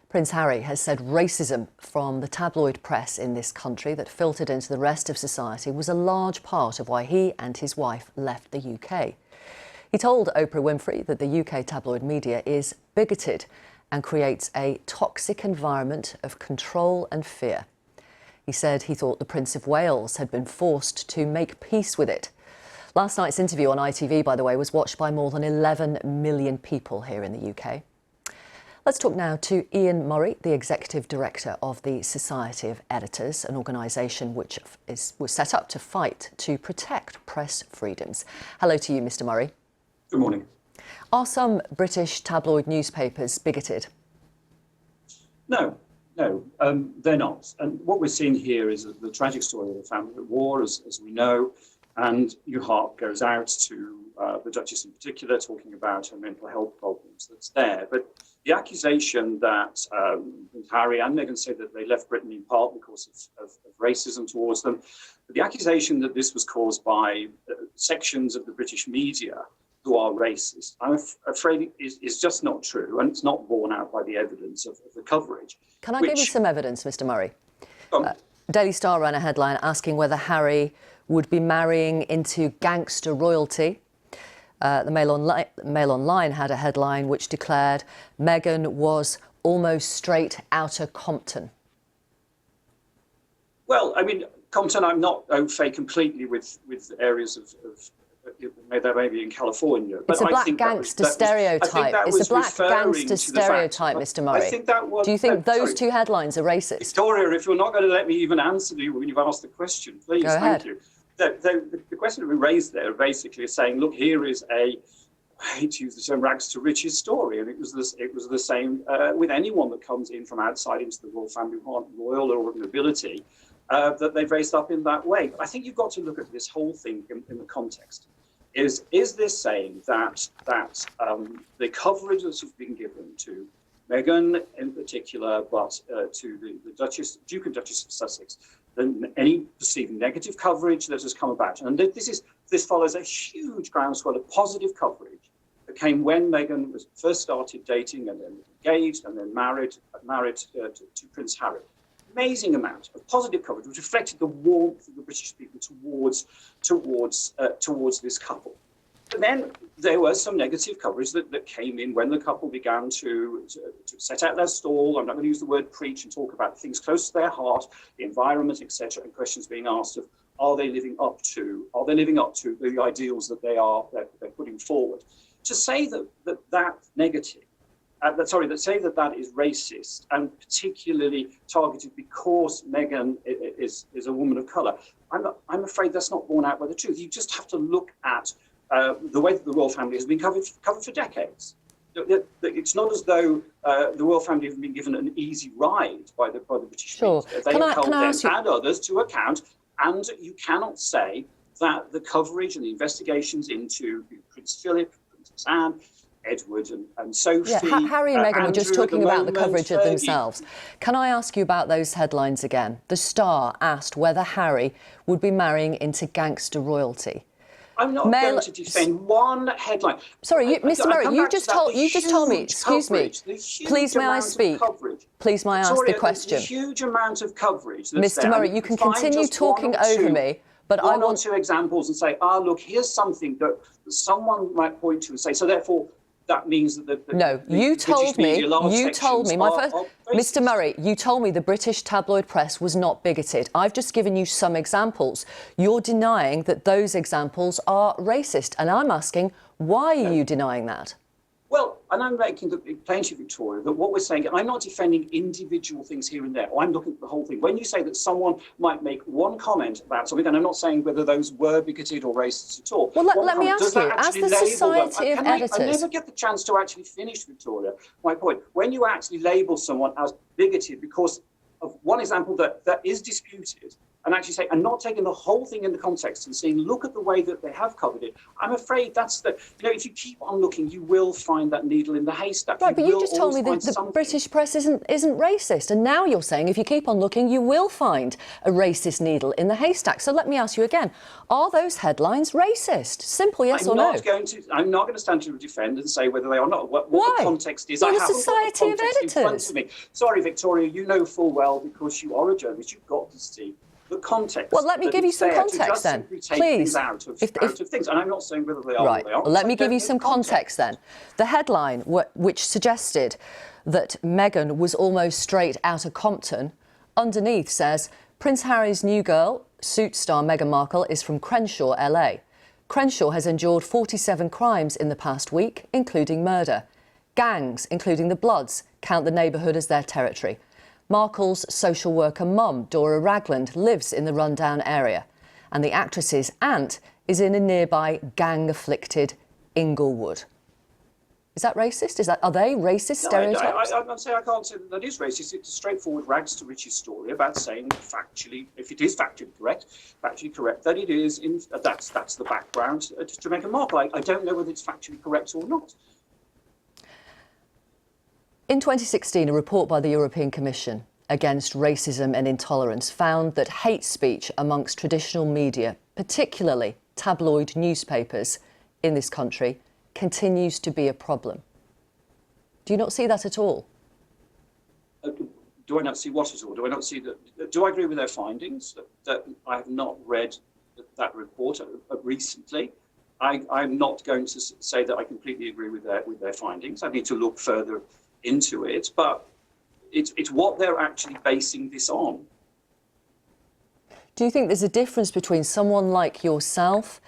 Prince Harry has said racism from the tabloid press in this country that filtered into the rest of society was a large part of why he and his wife left the UK. He told Oprah Winfrey that the UK tabloid media is bigoted and creates a toxic environment of control and fear. He said he thought the Prince of Wales had been forced to make peace with it. Last night's interview on ITV, by the way, was watched by more than 11 million people here in the UK. Let's talk now to Ian Murray, the Executive Director of the Society of Editors, an organisation which was set up to fight to protect press freedoms. Hello to you, Mr Murray. Good morning. Are some British tabloid newspapers bigoted? No, they're not. And what we're seeing here is the tragic story of the family at war, as we know, and your heart goes out to the Duchess in particular, talking about her mental health problems that's there. But the accusation that Prince Harry and Meghan say that they left Britain in part because of racism towards them, but the accusation that this was caused by sections of the British media who are racist, I'm afraid is just not true, and it's not borne out by the evidence of the coverage. Can I give you some evidence, Mr Murray? Daily Star ran a headline asking whether Harry would be marrying into gangster royalty. The Mail Online had a headline which declared Meghan was almost straight outta Compton. Well, I mean, Compton, I'm not au fait completely with areas of that maybe in California. But it's a black gangster stereotype. It's a black gangster stereotype, Mr Murray. I think that was, do you think those two headlines are racist? Victoria, if you're not going to let me even answer you when you've asked the question, please, go ahead. Thank you. The question that we raised there basically is saying, look, here is I hate to use the term rags to riches story, and it was the same with anyone that comes in from outside into the royal family, royal or nobility, that they've raised up in that way. But I think you've got to look at this whole thing in the context. Is this saying that the coverage that's been given to Meghan in particular, but to the Duchess, Duke and Duchess of Sussex, any perceived negative coverage that has come about? And this follows a huge groundswell of positive coverage that came when Meghan was first started dating and then engaged and then married to Prince Harry. Amazing amount of positive coverage, which reflected the warmth of the British people towards this couple. But then there was some negative coverage that came in when the couple began to set out their stall. I'm not going to use the word preach and talk about things close to their heart, the environment, etc., and questions being asked of are they living up to the ideals that they're putting forward. To say that negative. That is racist and particularly targeted because Meghan is a woman of colour. I'm afraid that's not borne out by the truth. You just have to look at the way that the royal family has been covered for decades. It's not as though the royal family have been given an easy ride by the British media. They have held them and others to account, and you cannot say that the coverage and the investigations into Prince Philip, Princess Anne, Edward and Sophie. Yeah, Harry and Meghan were just talking about the coverage of themselves. Can I ask you about those headlines again? The Star asked whether Harry would be marrying into gangster royalty. I'm not going to defend one headline. Sorry, Mr Murray, you just told me, excuse me, please may I speak? Please may I ask the question? The huge amount of coverage. Mr Murray, you can continue talking over me, but I want... One or two examples and say, look, here's something that someone might point to and say, so therefore, that means that you told me, Mr Murray, you told me the British tabloid press was not bigoted. I've just given you some examples. You're denying that those examples are racist, and I'm asking, why are you denying that? Well, and I'm making the plain to Victoria that what we're saying, I'm not defending individual things here and there. I'm looking at the whole thing. When you say that someone might make one comment about something, and I'm not saying whether those were bigoted or racist at all. Well, let me ask you, as the Society of Editors... I never get the chance to actually finish, Victoria, my point. When you actually label someone as bigoted because of one example that is disputed, and actually say, and not taking the whole thing in the context and saying, look at the way that they have covered it. I'm afraid that's if you keep on looking, you will find that needle in the haystack. Right, but you just told me that the British press isn't racist, and now you're saying if you keep on looking, you will find a racist needle in the haystack. So let me ask you again, are those headlines racist? Simple yes or no. I'm not going to stand to defend and say whether they are not. What the context is, You're I a haven't society got the context of in front editors. of me. Sorry, Victoria, you know full well, because you are a journalist, you've got to see the context. Well, let me give you some context then, please. Out of things, and I'm not saying whether they are right. or they aren't. Well, let me give you some context then. The headline, which suggested that Meghan was almost straight out of Compton, underneath says, Prince Harry's new girl, Suits star Meghan Markle, is from Crenshaw, LA. Crenshaw has endured 47 crimes in the past week, including murder. Gangs, including the Bloods, count the neighbourhood as their territory. Markle's social worker mum, Dora Ragland, lives in the rundown area, and the actress's aunt is in a nearby gang-afflicted Inglewood. Is that racist? Are they racist stereotypes? I'm saying I can't say that is racist. It's a straightforward rags to riches story about saying factually, if it is factually correct, that it is that's the background to Meghan Markle. I don't know whether it's factually correct or not. In 2016, a report by the European Commission against racism and intolerance found that hate speech amongst traditional media, particularly tabloid newspapers in this country, continues to be a problem. Do you not see that at all? Do I not see what at all? Do I not see that? Do I agree with their findings? That I have not read that report recently. I'm not going to say that I completely agree with their findings. I need to look further into it, but it's what they're actually basing this on. Do you think there's a difference between someone like yourself,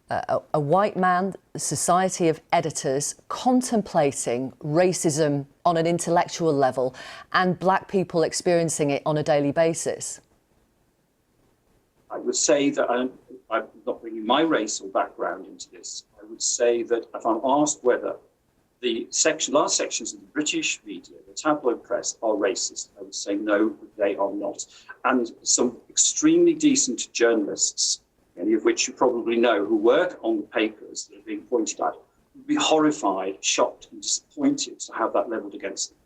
a white man, the Society of Editors, contemplating racism on an intellectual level, and black people experiencing it on a daily basis? I would say that I'm not bringing my race or background into this. I would say that if I'm asked whether the last sections of the British media, the tabloid press, are racist, I would say no, they are not. And some extremely decent journalists, many of which you probably know, who work on the papers that are being pointed at, would be horrified, shocked and disappointed to have that levelled against them.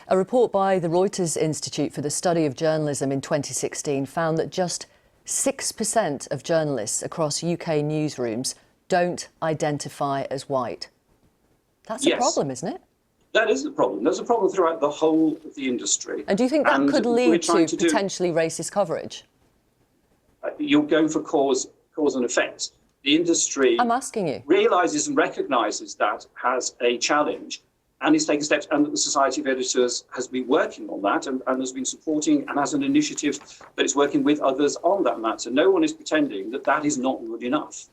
A report by the Reuters Institute for the Study of Journalism in 2016 found that just 6% of journalists across UK newsrooms don't identify as white. That's a problem, isn't it? That is a problem. There's a problem throughout the whole of the industry. And do you think that could lead to potentially racist coverage? You're going for cause and effect. The industry, I'm asking you, realises and recognises that has a challenge and is taking steps, and that the Society of Editors has been working on that and has been supporting and has an initiative that is working with others on that matter. No one is pretending that that is not good enough.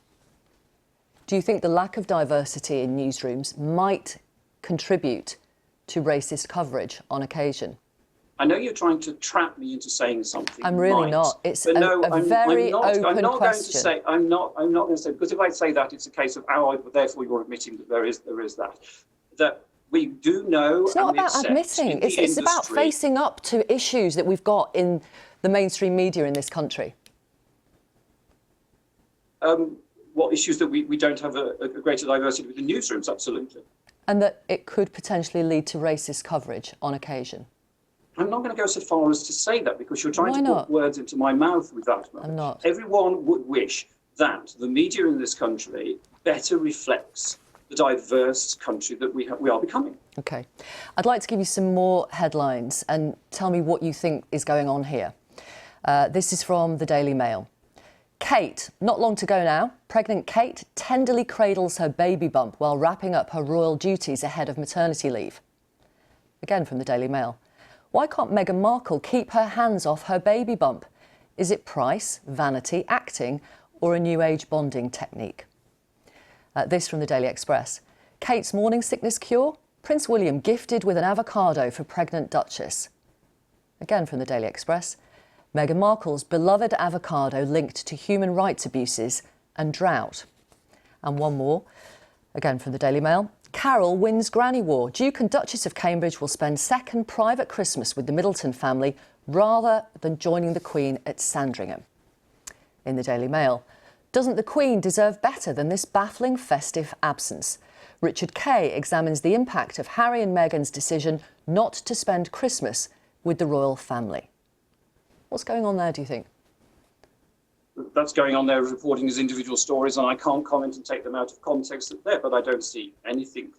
Do you think the lack of diversity in newsrooms might contribute to racist coverage on occasion? I know you're trying to trap me into saying something. I'm really not. It's a very open question. I'm not going to say, because if I say that, it's a case of, therefore you're admitting that there is that. That we do know. It's not about admitting. It's about facing up to issues that we've got in the mainstream media in this country. What issues that we don't have a greater diversity within newsrooms, absolutely. And that it could potentially lead to racist coverage on occasion. I'm not going to go so far as to say that, because you're trying to put words into my mouth with that. I'm not. Everyone would wish that the media in this country better reflects the diverse country that we are becoming. OK. I'd like to give you some more headlines and tell me what you think is going on here. This is from the Daily Mail. Kate, not long to go now, pregnant Kate tenderly cradles her baby bump while wrapping up her royal duties ahead of maternity leave. Again from the Daily Mail. Why can't Meghan Markle keep her hands off her baby bump? Is it price, vanity, acting, or a new age bonding technique? This from the Daily Express. Kate's morning sickness cure? Prince William gifted with an avocado for pregnant Duchess. Again from the Daily Express. Meghan Markle's beloved avocado linked to human rights abuses and drought. And one more, again from the Daily Mail. Carol wins granny war. Duke and Duchess of Cambridge will spend second private Christmas with the Middleton family rather than joining the Queen at Sandringham. In the Daily Mail, doesn't the Queen deserve better than this baffling festive absence? Richard Kay examines the impact of Harry and Meghan's decision not to spend Christmas with the royal family. What's going on there, do you think? That's going on there as reporting as individual stories, and I can't comment and take them out of context there, but I don't see anything.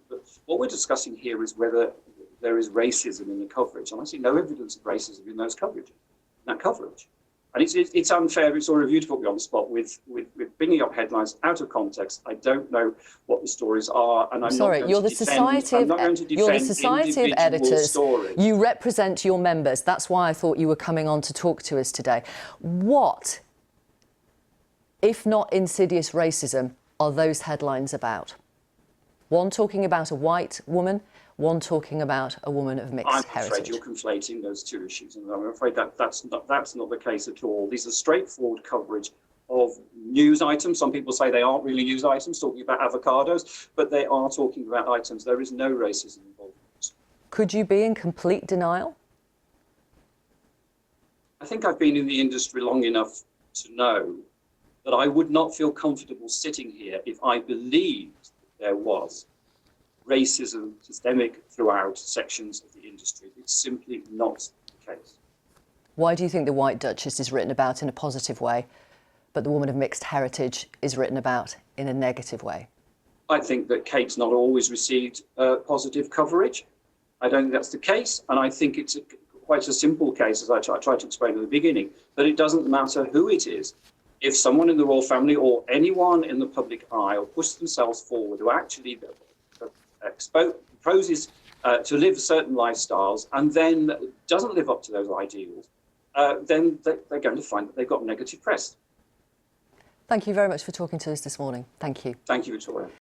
What we're discussing here is whether there is racism in the coverage, and I see no evidence of racism in that coverage. And it's unfair, it's sort of you to put me on the spot with bringing up headlines out of context. I don't know what the stories are, and I'm not going to defend individual Editors. stories. You represent your members. That's why I thought you were coming on to talk to us today. What, if not insidious racism, are those headlines about? One talking about a white woman, one talking about a woman of mixed heritage. I'm afraid you're conflating those two issues, and I'm afraid that's not the case at all. These are straightforward coverage of news items. Some people say they aren't really news items, talking about avocados, but they are talking about items. There is no racism involved. Could you be in complete denial? I think I've been in the industry long enough to know that I would not feel comfortable sitting here if I believed there was racism systemic throughout sections of the industry. It's simply not the case. Why do you think the White Duchess is written about in a positive way, but the woman of mixed heritage is written about in a negative way? I think that Kate's not always received positive coverage. I don't think that's the case, and I think it's quite a simple case, as I tried to explain at the beginning, that it doesn't matter who it is. If someone in the royal family or anyone in the public eye will push themselves forward who actually proposes to live certain lifestyles and then doesn't live up to those ideals, then they're going to find that they've got negative press. Thank you very much for talking to us this morning. Thank you. Thank you, Victoria.